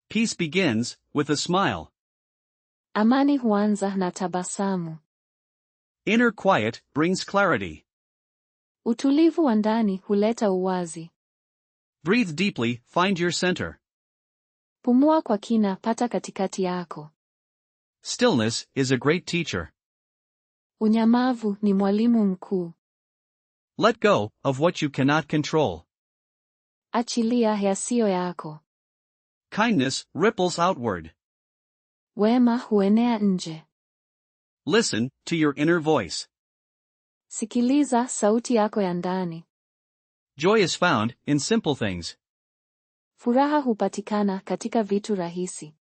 Peace begins with a smile. Amani huanza na tabasamu. Inner quiet brings clarity. Utulivu wa ndani huleta uwazi. Breathe deeply, find your center. Pumua kwa kina, pata katikati yako. Stillness is a great teacher. Unyamavu ni mwalimu mkuu. Let go of what you cannot control. Achilia yasiyo yako. Kindness ripples outward. Wema huenea nje. Listen to your inner voice. Sikiliza sauti yako ya ndani. Joy is found in simple things. Furaha hupatikana katika vitu rahisi.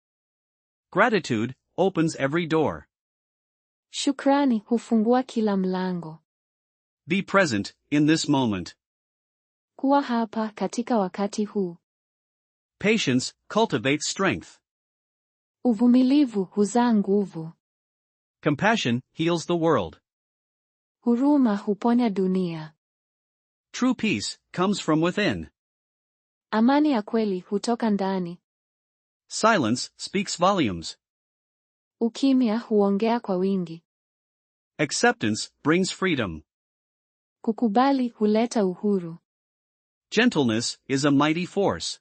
Gratitude opens every door. Shukrani hufungua kila mlango. Be present in this moment. Kuwa hapa katika wakati huu. Patience cultivates strength. Uvumilivu huzaa nguvu. Compassion heals the world. Huruma huponya dunia. True peace comes from within. Amani ya kweli hutoka ndani. Silence speaks volumes. Ukimya huongea kwa wingi. Acceptance brings freedom. Kukubali huleta uhuru. Gentleness is a mighty force.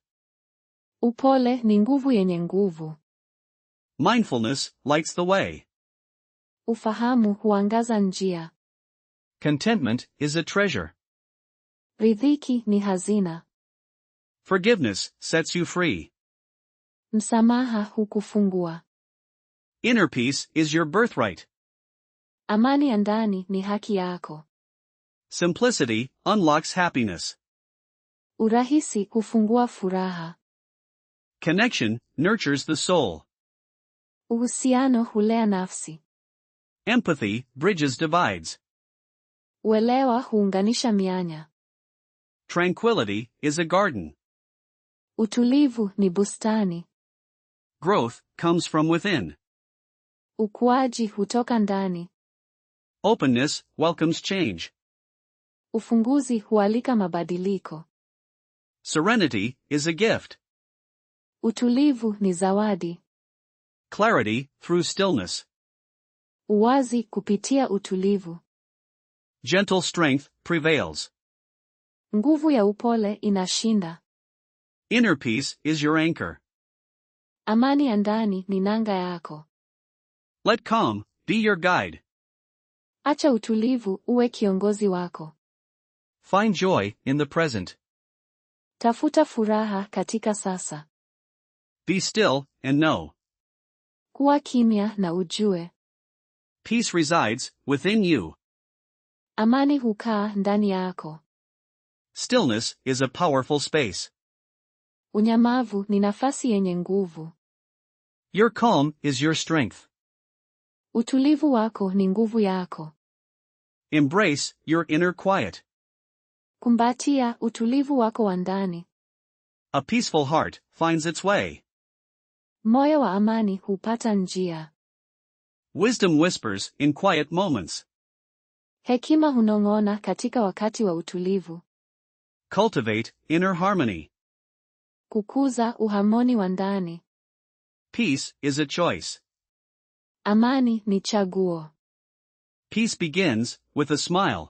Upole ni nguvu yenye nguvu. Mindfulness lights the way. Ufahamu huangaza njia. Contentment is a treasure. Ridhiki ni hazina. Forgiveness sets you free. Msamaha hukufungua. Inner peace is your birthright. Amani ya ndani ni haki yako. Simplicity unlocks happiness. Urahisi hufungua furaha. Connection nurtures the soul. Uhusiano hulea nafsi. Empathy bridges divides. Uelewa huunganisha mianya. Tranquility is a garden. Utulivu ni bustani. Growth comes from within. Ukuaji hutoka ndani. Openness welcomes change. Ufunguzi hualika mabadiliko. Serenity is a gift. Utulivu ni zawadi. Clarity through stillness. Uwazi kupitia utulivu. Gentle strength prevails. Nguvu ya upole inashinda. Inner peace is your anchor. Amani ya ndani ni nanga yako. Let calm be your guide. Acha utulivu uwe kiongozi wako. Find joy in the present. Tafuta furaha katika sasa. Be still and know. Kuwa kimya na ujue. Peace resides within you. Amani hukaa ndani yako. Stillness is a powerful space. Unyamavu ni nafasi yenye nguvu. Your calm is your strength. Utulivu wako ni nguvu yako. Embrace your inner quiet. Kumbatia utulivu wako wa ndani. A peaceful heart finds its way. Moyo wa amani hupata njia. Wisdom whispers in quiet moments. Hekima hunong'ona katika wakati wa utulivu. Cultivate inner harmony. Kukuza uharmoni wa ndani. Peace is a choice. Amani ni chaguo. Peace begins with a smile.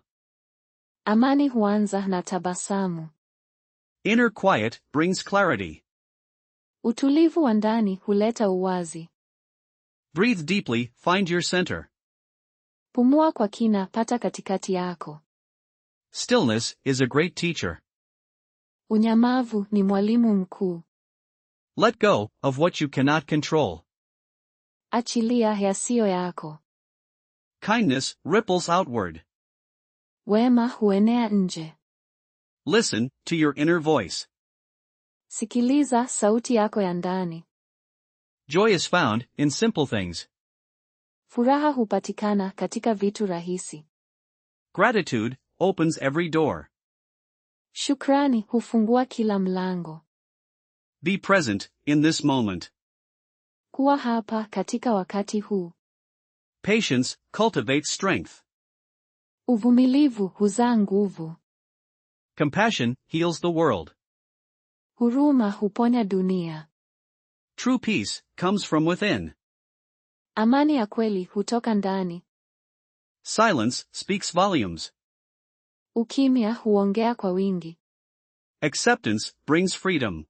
Amani huanza na tabasamu. Inner quiet brings clarity. Utulivu wa ndani huleta uwazi. Breathe deeply, find your center. Pumua kwa kina, pata katikati yako. Stillness is a great teacher. Unyamavu ni mwalimu mkuu. Let go of what you cannot control. Achilia yasiyo yako. Kindness ripples outward. Wema huenea nje. Listen to your inner voice. Sikiliza sauti yako ya ndani. Joy is found in simple things. Furaha hupatikana katika vitu rahisi. Gratitude opens every door. Shukrani hufungua kila mlango. Be present in this moment. Kuwa hapa katika wakati huu. Patience cultivates strength. Uvumilivu huzaa nguvu. Compassion heals the world. Huruma huponya dunia. True peace comes from within. Amani ya kweli hutoka ndani. Silence speaks volumes. Ukimya huongea kwa wingi. Acceptance brings freedom.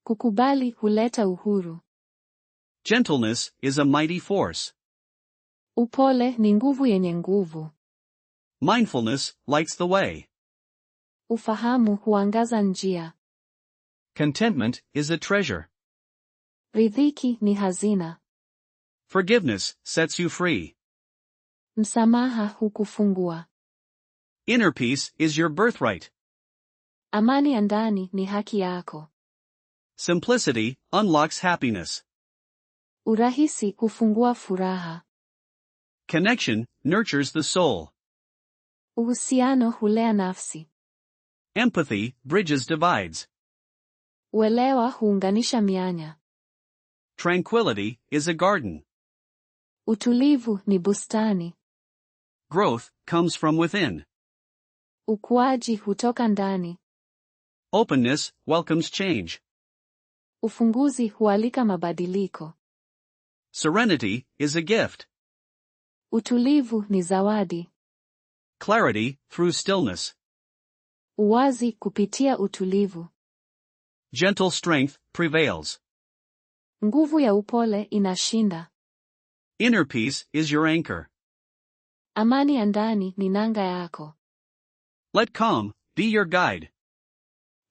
Kukubali huleta uhuru. Gentleness is a mighty force. Upole ni nguvu yenye nguvu. Mindfulness lights the way. Ufahamu huangaza njia. Contentment is a treasure. Ridhiki ni hazina. Forgiveness sets you free. Msamaha hukufungua. Inner peace is your birthright. Amani ya ndani ni haki yako. Simplicity unlocks happiness. Urahisi hufungua furaha. Connection nurtures the soul. Uhusiano hulea nafsi. Empathy bridges divides. Uelewa huunganisha mianya. Tranquility is a garden. Utulivu ni bustani. Growth comes from within. Ukuaji hutoka ndani. Openness welcomes change. Ufunguzi hualika mabadiliko. Serenity is a gift. Utulivu ni zawadi. Clarity through stillness. Uwazi kupitia utulivu. Gentle strength prevails. Nguvu ya upole inashinda. Inner peace is your anchor. Amani ya ndani ni nanga yako. Let calm be your guide.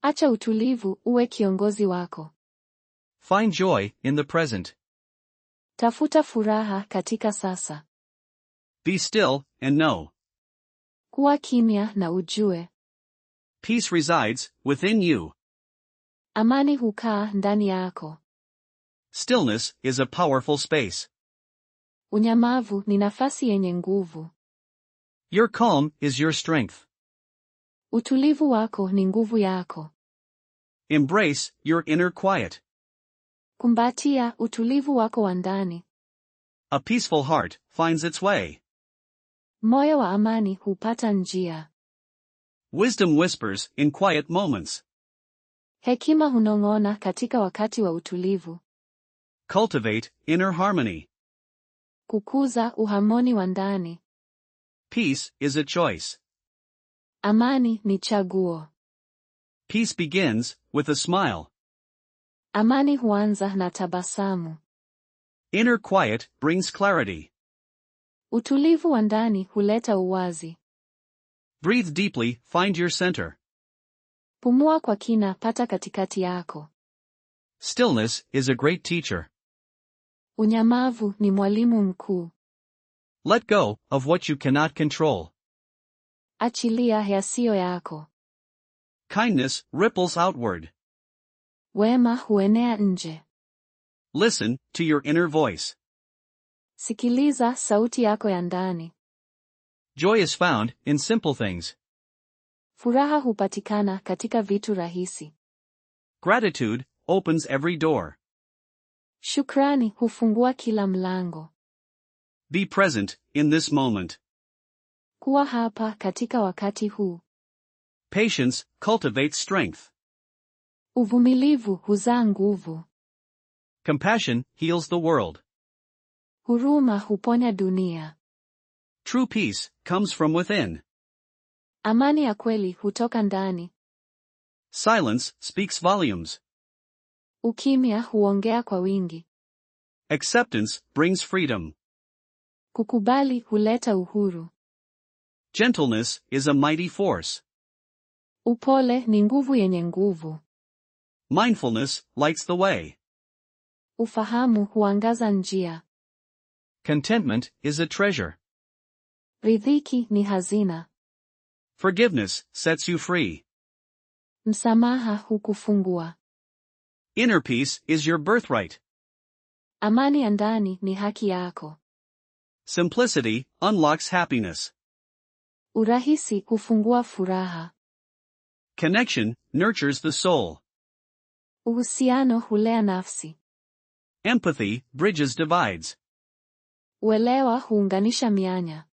Acha utulivu uwe kiongozi wako. Find joy in the present. Tafuta furaha katika sasa. Be still and know. Kuwa kimya na ujue. Peace resides within you. Amani hukaa ndani yako. Stillness is a powerful space. Unyamavu ni nafasi yenye nguvu. Your calm is your strength. Utulivu wako ni nguvu yako. Embrace your inner quiet. Kumbatia utulivu wako wa ndani. A peaceful heart finds its way. Moyo wa amani hupata njia. Wisdom whispers in quiet moments. Hekima hunong'ona katika wakati wa utulivu. Cultivate inner harmony. Kukuza uhamoni wa ndani. Peace is a choice. Amani ni chaguo. Peace begins with a smile. Amani huanza na tabasamu. Inner quiet brings clarity. Utulivu wa ndani huleta uwazi. Breathe deeply, find your center. Pumua kwa kina, pata katikati yako. Stillness is a great teacher. Unyamavu ni mwalimu mkuu. Let go of what you cannot control. Achilia yasiyo yako. Kindness ripples outward. Wema huenea nje. Listen to your inner voice. Sikiliza sauti yako ya ndani. Joy is found in simple things. Furaha hupatikana katika vitu rahisi. Gratitude opens every door. Shukrani hufungua kila mlango. Be present in this moment. Kuwa hapa katika wakati huu. Patience cultivates strength. Uvumilivu huzaa nguvu. Compassion heals the world. Huruma huponya dunia. True peace comes from within. Amani ya kweli hutoka ndani. Silence speaks volumes. Ukimya huongea kwa wingi. Acceptance brings freedom. Kukubali huleta uhuru. Gentleness is a mighty force. Upole ni nguvu yenye nguvu. Mindfulness lights the way. Ufahamu huangaza njia. Contentment is a treasure. Ridhiki ni hazina. Forgiveness sets you free. Msamaha hukufungua. Inner peace is your birthright. Amani ya ndani ni haki yako. Simplicity unlocks happiness. Urahisi hufungua furaha. Connection nurtures the soul. Uhusiano hulea nafsi. Empathy bridges divides. Uelewa huunganisha mianya.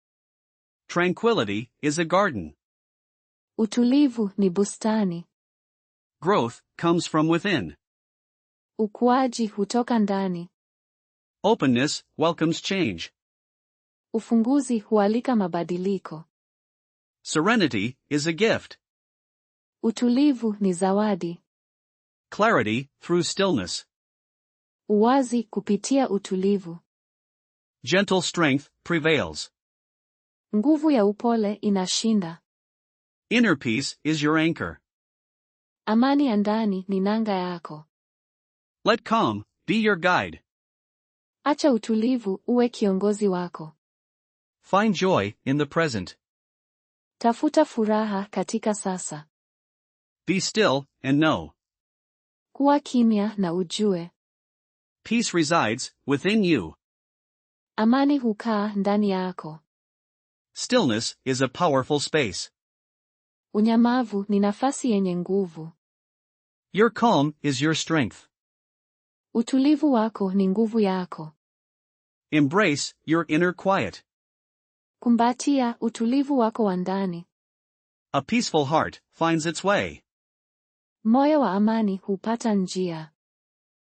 Tranquility is a garden. Utulivu ni bustani. Growth comes from within. Ukuaji hutoka ndani. Openness welcomes change. Ufunguzi hualika mabadiliko. Serenity is a gift. Utulivu ni zawadi. Clarity through stillness. Uwazi kupitia utulivu. Gentle strength prevails. Nguvu ya upole inashinda. Inner peace is your anchor. Amani ya ndani ni nanga yako. Let calm be your guide. Acha utulivu uwe kiongozi wako. Find joy in the present. Tafuta furaha katika sasa. Be still and know. Kuwa kimya na ujue. Peace resides within you. Amani hukaa ndani yako. Stillness is a powerful space. Unyamavu ni nafasi yenye nguvu. Your calm is your strength. Utulivu wako ni nguvu yako. Embrace your inner quiet. Kumbatia utulivu wako wa ndani. A peaceful heart finds its way. Moyo wa amani hupata njia.